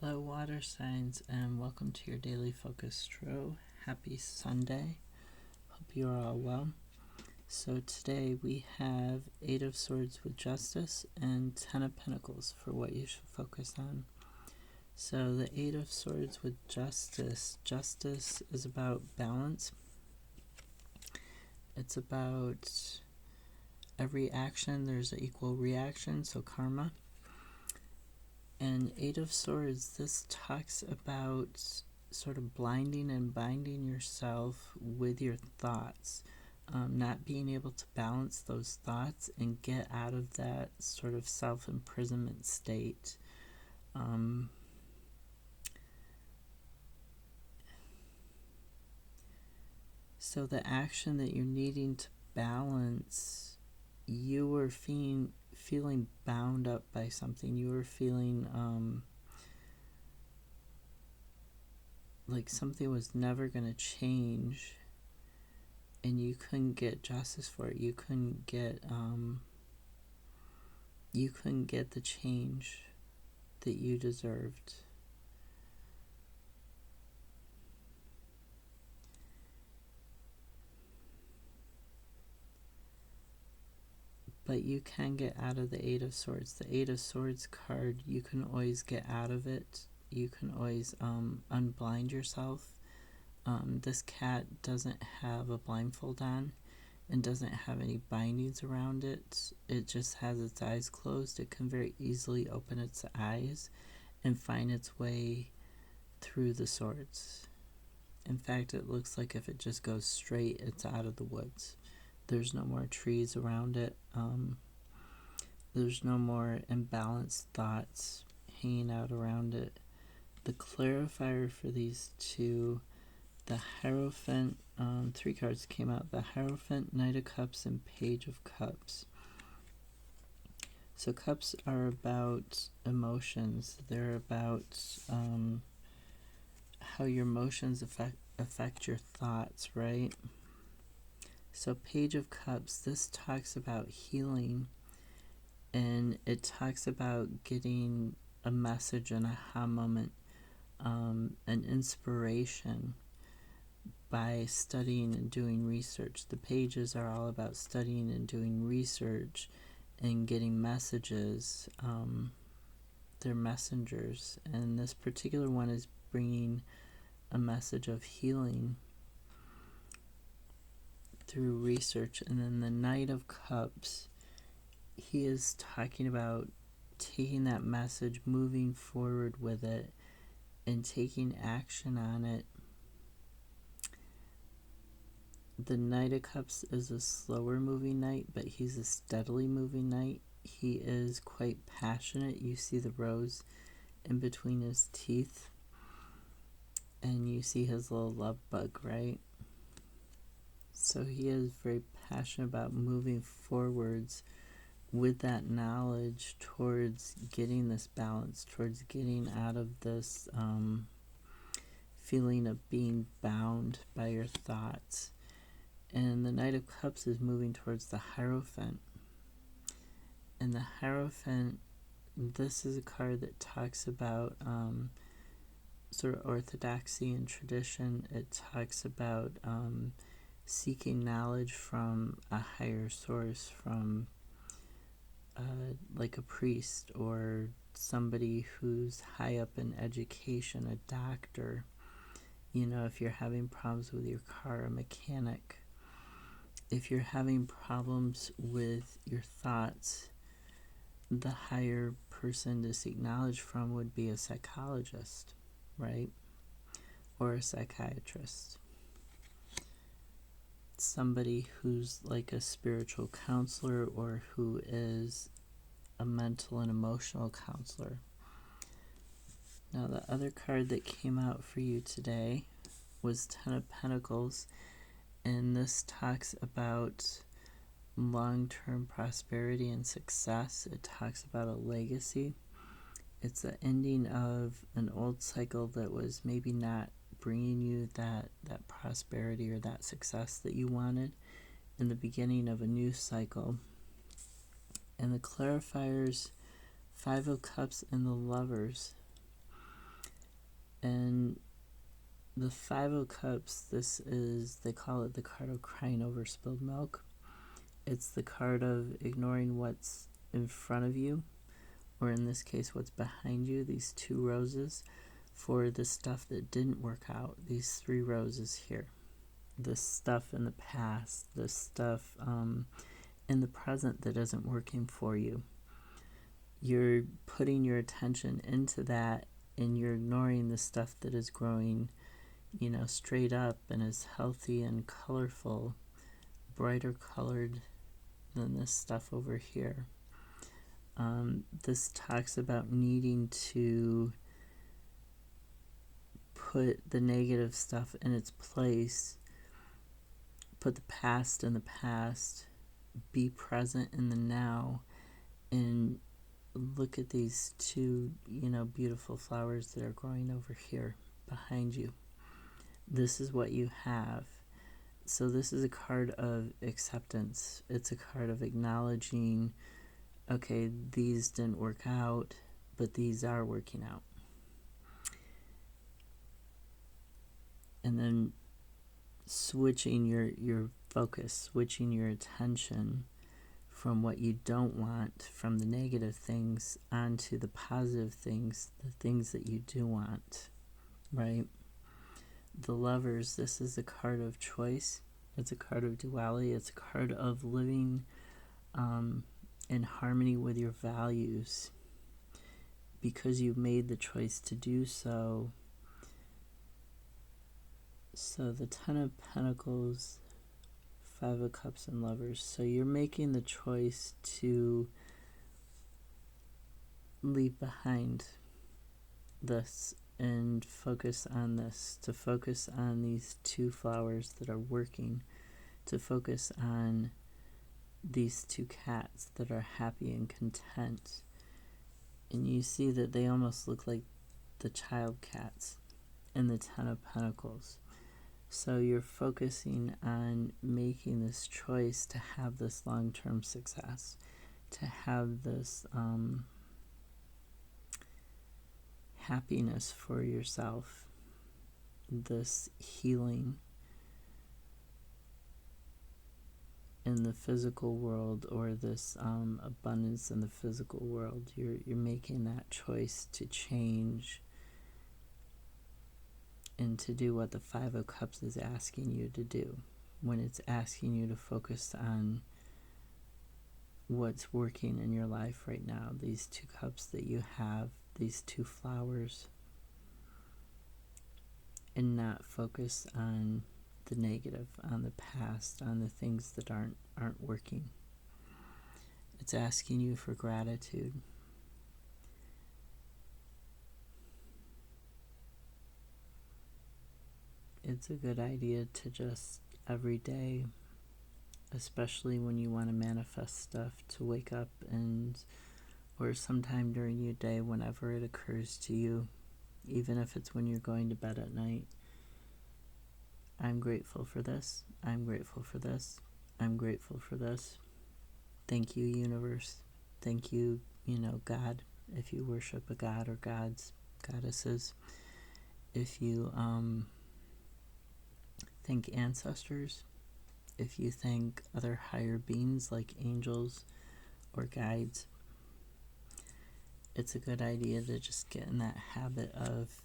Hello, water signs, and welcome to your daily focus tarot. Happy Sunday. Hope you are all well. So today we have 8 of Swords with Justice and 10 of Pentacles for what you should focus on. So the 8 of Swords with Justice. Justice is about balance. It's about every action, there's an equal reaction, so karma. And 8 of Swords, this talks about sort of blinding and binding yourself with your thoughts, not being able to balance those thoughts and get out of that sort of self-imprisonment state. So the action that you're needing to balance, you were feeling bound up by something. You were feeling like something was never going to change, and you couldn't get justice for it. You couldn't get the change that you deserved. But you can get out of the 8 of Swords. The 8 of Swords card, you can always get out of it. You can always unblind yourself. This cat doesn't have a blindfold on and doesn't have any bindings around it. It just has its eyes closed. It can very easily open its eyes and find its way through the swords. In fact, it looks like if it just goes straight, it's out of the woods. There's no more trees around it. There's no more imbalanced thoughts hanging out around it. The clarifier for these two, the Hierophant, 3 cards came out. The Hierophant, Knight of Cups, and Page of Cups. So cups are about emotions. They're about how your emotions affect your thoughts, right? So Page of Cups, this talks about healing, and it talks about getting a message, an aha moment, an inspiration by studying and doing research. The pages are all about studying and doing research and getting messages. They're messengers, and this particular one is bringing a message of healing through research. And then the Knight of Cups, he is talking about taking that message, moving forward with it, and taking action on it. The Knight of Cups is a slower moving knight, but he's a steadily moving knight. He is quite passionate. You see the rose in between his teeth, and you see his little love bug, right? So he is very passionate about moving forwards with that knowledge towards getting this balance, towards getting out of this feeling of being bound by your thoughts. And the Knight of Cups is moving towards the Hierophant. And the Hierophant, this is a card that talks about sort of orthodoxy and tradition. It talks about seeking knowledge from a higher source, from like a priest or somebody who's high up in education, a doctor. You know, if you're having problems with your car, a mechanic. If you're having problems with your thoughts, the higher person to seek knowledge from would be a psychologist, right? Or a psychiatrist. Somebody who's like a spiritual counselor, or who is a mental and emotional counselor. Now, the other card that came out for you today was 10 of Pentacles, and this talks about long-term prosperity and success. It talks about a legacy. It's the ending of an old cycle that was maybe not bringing you that prosperity or that success that you wanted, in the beginning of a new cycle. And the clarifiers, 5 of Cups and the Lovers. And the Five of Cups, this is, they call it the card of crying over spilled milk. It's the card of ignoring what's in front of you, or in this case, what's behind you, these 2 roses, for the stuff that didn't work out, these 3 roses here. This stuff in the past, this stuff in the present that isn't working for you. You're putting your attention into that, and you're ignoring the stuff that is growing, straight up and is healthy and colorful, brighter colored than this stuff over here. This talks about needing to put the negative stuff in its place, put the past in the past, be present in the now, and look at these 2, beautiful flowers that are growing over here behind you. This is what you have. So this is a card of acceptance. It's a card of acknowledging, okay, these didn't work out, but these are working out. And then switching your focus, switching your attention from what you don't want, from the negative things, onto the positive things, the things that you do want, right? The Lovers, this is a card of choice. It's a card of duality. It's a card of living in harmony with your values, because you made the choice to do so. So the Ten of Pentacles, Five of Cups, and Lovers. So you're making the choice to leave behind this and focus on this, to focus on these 2 flowers that are working, to focus on these 2 cats that are happy and content. And you see that they almost look like the child cats in the Ten of Pentacles. So you're focusing on making this choice to have this long-term success, to have this happiness for yourself, this healing in the physical world, or this abundance in the physical world. You're making that choice to change and to do what the Five of Cups is asking you to do, when it's asking you to focus on what's working in your life right now. These 2 cups that you have, these 2 flowers, and not focus on the negative, on the past, on the things that aren't working. It's asking you for gratitude. It's a good idea to just every day, especially when you want to manifest stuff, to wake up or sometime during your day, whenever it occurs to you, even if it's when you're going to bed at night. I'm grateful for this. I'm grateful for this. I'm grateful for this. Thank you, universe. Thank you, God, if you worship a god or gods, goddesses. If you thank ancestors, if you thank other higher beings like angels or guides, it's a good idea to just get in that habit of,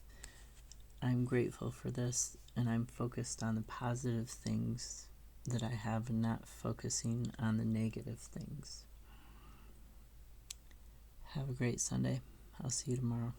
I'm grateful for this, and I'm focused on the positive things that I have, and not focusing on the negative things. Have a great Sunday. I'll see you tomorrow.